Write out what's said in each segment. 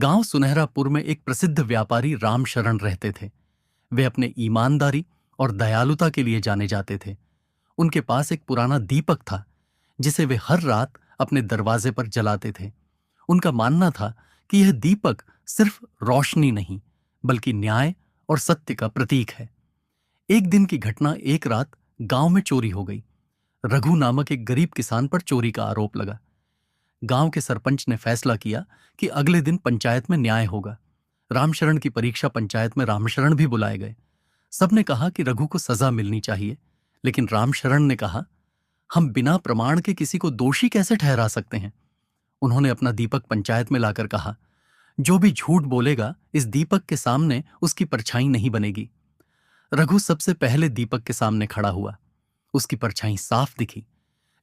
गांव सुनहरापुर में एक प्रसिद्ध व्यापारी रामशरण रहते थे। वे अपने ईमानदारी और दयालुता के लिए जाने जाते थे। उनके पास एक पुराना दीपक था जिसे वे हर रात अपने दरवाजे पर जलाते थे। उनका मानना था कि यह दीपक सिर्फ रोशनी नहीं बल्कि न्याय और सत्य का प्रतीक है। एक दिन की घटना, एक रात गांव में चोरी हो गई। रघु नामक एक गरीब किसान पर चोरी का आरोप लगा। गांव के सरपंच ने फैसला किया कि अगले दिन पंचायत में न्याय होगा। रामशरण की परीक्षा पंचायत में रामशरण भी बुलाए गए। सबने कहा कि रघु को सजा मिलनी चाहिए, लेकिन रामशरण ने कहा, हम बिना प्रमाण के किसी को दोषी कैसे ठहरा सकते हैं। उन्होंने अपना दीपक पंचायत में लाकर कहा, जो भी झूठ बोलेगा इस दीपक के सामने उसकी परछाई नहीं बनेगी। रघु सबसे पहले दीपक के सामने खड़ा हुआ। उसकी परछाई साफ दिखी,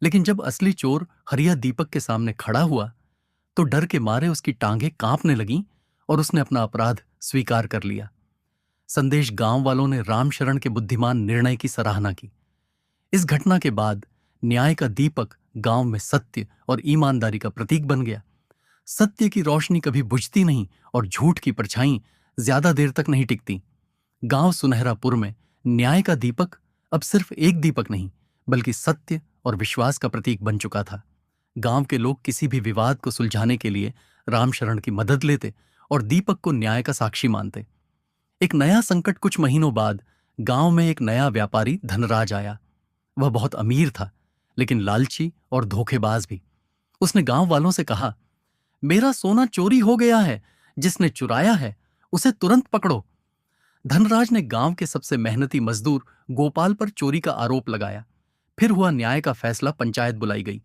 लेकिन जब असली चोर हरिया दीपक के सामने खड़ा हुआ तो डर के मारे उसकी टांगें कांपने लगीं और उसने अपना अपराध स्वीकार कर लिया। संदेश गांव वालों ने रामशरण के बुद्धिमान निर्णय की सराहना की। इस घटना के बाद न्याय का दीपक गांव में सत्य और ईमानदारी का प्रतीक बन गया। सत्य की रोशनी कभी बुझती नहीं और झूठ की परछाई ज्यादा देर तक नहीं टिकती। गांव सुनहरापुर में न्याय का दीपक अब सिर्फ एक दीपक नहीं बल्कि सत्य और विश्वास का प्रतीक बन चुका था। गांव के लोग किसी भी विवाद को सुलझाने के लिए रामशरण की मदद लेते और दीपक को न्याय का साक्षी मानते। एक नया संकट कुछ महीनों बाद गांव में एक नया व्यापारी धनराज आया। वह बहुत अमीर था, लेकिन लालची और धोखेबाज भी। उसने गांव वालों से कहा, मेरा सोना चोरी हो गया है, जिसने चुराया है उसे तुरंत पकड़ो। धनराज ने गांव के सबसे मेहनती मजदूर गोपाल पर चोरी का आरोप लगाया। फिर हुआ न्याय का फैसला, पंचायत बुलाई गई।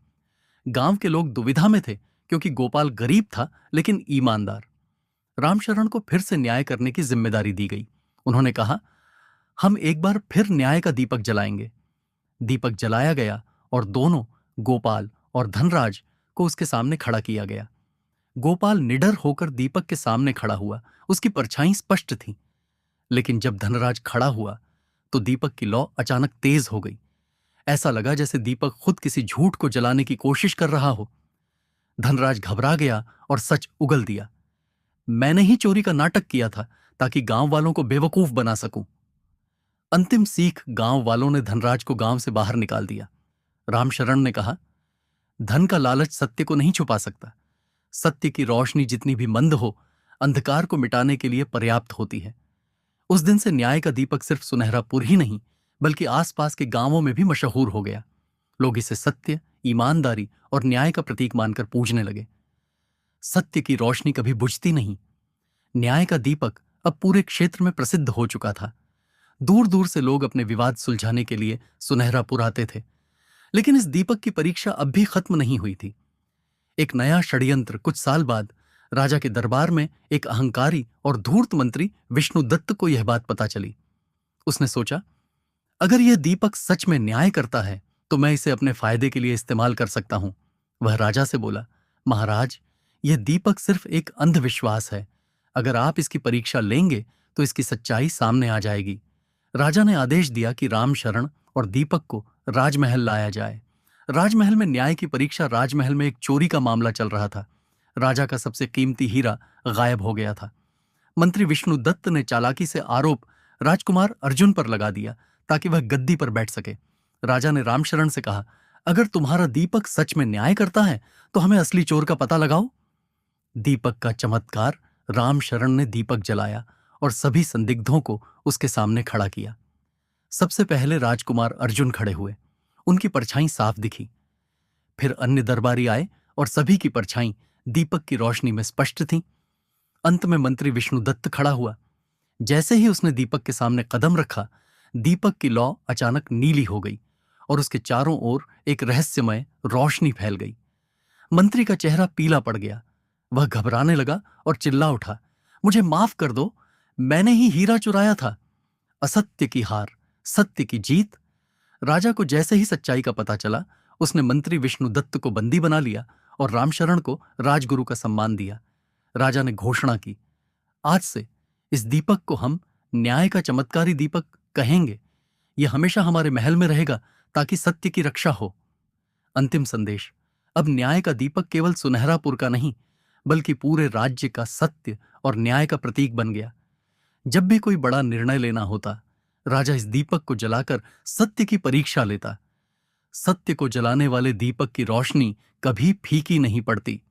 गांव के लोग दुविधा में थे क्योंकि गोपाल गरीब था लेकिन ईमानदार। रामशरण को फिर से न्याय करने की जिम्मेदारी दी गई। उन्होंने कहा, हम एक बार फिर न्याय का दीपक जलाएंगे। दीपक जलाया गया और दोनों, गोपाल और धनराज, को उसके सामने खड़ा किया गया। गोपाल निडर होकर दीपक के सामने खड़ा हुआ। उसकी परछाई स्पष्ट थी। लेकिन जब धनराज खड़ा हुआ तो दीपक की लौ अचानक तेज हो गई। ऐसा लगा जैसे दीपक खुद किसी झूठ को जलाने की कोशिश कर रहा हो। धनराज घबरा गया और सच उगल दिया, मैंने ही चोरी का नाटक किया था ताकि गांव वालों को बेवकूफ बना सकूं। अंतिम सीख, गांव वालों ने धनराज को गांव से बाहर निकाल दिया। रामशरण ने कहा, धन का लालच सत्य को नहीं छुपा सकता। सत्य की रोशनी जितनी भी मंद हो, अंधकार को मिटाने के लिए पर्याप्त होती है। उस दिन से न्याय का दीपक सिर्फ सुनहरापुर ही नहीं बल्कि आसपास के गांवों में भी मशहूर हो गया। लोग इसे सत्य, ईमानदारी और न्याय का प्रतीक मानकर पूजने लगे। सत्य की रोशनी कभी बुझती नहीं। न्याय का दीपक अब पूरे क्षेत्र में प्रसिद्ध हो चुका था। दूर दूर से लोग अपने विवाद सुलझाने के लिए सुनहरापुर आते थे। लेकिन इस दीपक की परीक्षा अब भी खत्म नहीं हुई थी। एक नया षड्यंत्र, कुछ साल बाद राजा के दरबार में एक अहंकारी और धूर्त मंत्री विष्णुदत्त को यह बात पता चली। उसने सोचा, अगर यह दीपक सच में न्याय करता है तो मैं इसे अपने फायदे के लिए इस्तेमाल कर सकता हूं। वह राजा से बोला, महाराज, यह दीपक सिर्फ एक अंधविश्वास है। अगर आप इसकी परीक्षा लेंगे तो इसकी सच्चाई सामने आ जाएगी। राजा ने आदेश दिया कि रामशरण और दीपक को राजमहल लाया जाए। राजमहल में न्याय की परीक्षा। राजमहल में एक चोरी का मामला चल रहा था। राजा का सबसे कीमती हीरा गायब हो गया था। मंत्री विष्णुदत्त ने चालाकी से आरोप राजकुमार अर्जुन पर लगा दिया ताकि वह गद्दी पर बैठ सके। राजा ने रामशरण से कहा, अगर तुम्हारा दीपक सच में न्याय करता है तो हमें असली चोर का पता लगाओ। दीपक का चमत्कार। रामशरण ने दीपक जलाया और सभी संदिग्धों को उसके सामने खड़ा किया। सबसे पहले राजकुमार अर्जुन खड़े हुए। उनकी परछाई साफ दिखी। फिर अन्य दरबारी आए और सभी की परछाई दीपक की रोशनी में स्पष्ट थी। अंत में मंत्री विष्णुदत्त खड़ा हुआ। जैसे ही उसने दीपक के सामने कदम रखा, दीपक की लौ अचानक नीली हो गई और उसके चारों ओर एक रहस्यमय रोशनी फैल गई। मंत्री का चेहरा पीला पड़ गया। वह घबराने लगा और चिल्ला उठा, मुझे माफ कर दो, मैंने ही हीरा चुराया था। असत्य की हार, सत्य की जीत। राजा को जैसे ही सच्चाई का पता चला, उसने मंत्री विष्णुदत्त को बंदी बना लिया और रामशरण को राजगुरु का सम्मान दिया। राजा ने घोषणा की, आज से इस दीपक को हम न्याय का चमत्कारी दीपक कहेंगे। यह हमेशा हमारे महल में रहेगा ताकि सत्य की रक्षा हो। अंतिम संदेश, अब न्याय का दीपक केवल सुनहरापुर का नहीं बल्कि पूरे राज्य का सत्य और न्याय का प्रतीक बन गया। जब भी कोई बड़ा निर्णय लेना होता, राजा इस दीपक को जलाकर सत्य की परीक्षा लेता। सत्य को जलाने वाले दीपक की रोशनी कभी फीकी नहीं पड़ती।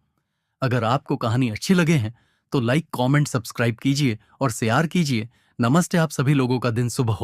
अगर आपको कहानी अच्छी लगे हैं तो लाइक, कमेंट, सब्सक्राइब कीजिए और शेयर कीजिए। नमस्ते, आप सभी लोगों का दिन शुभ हो।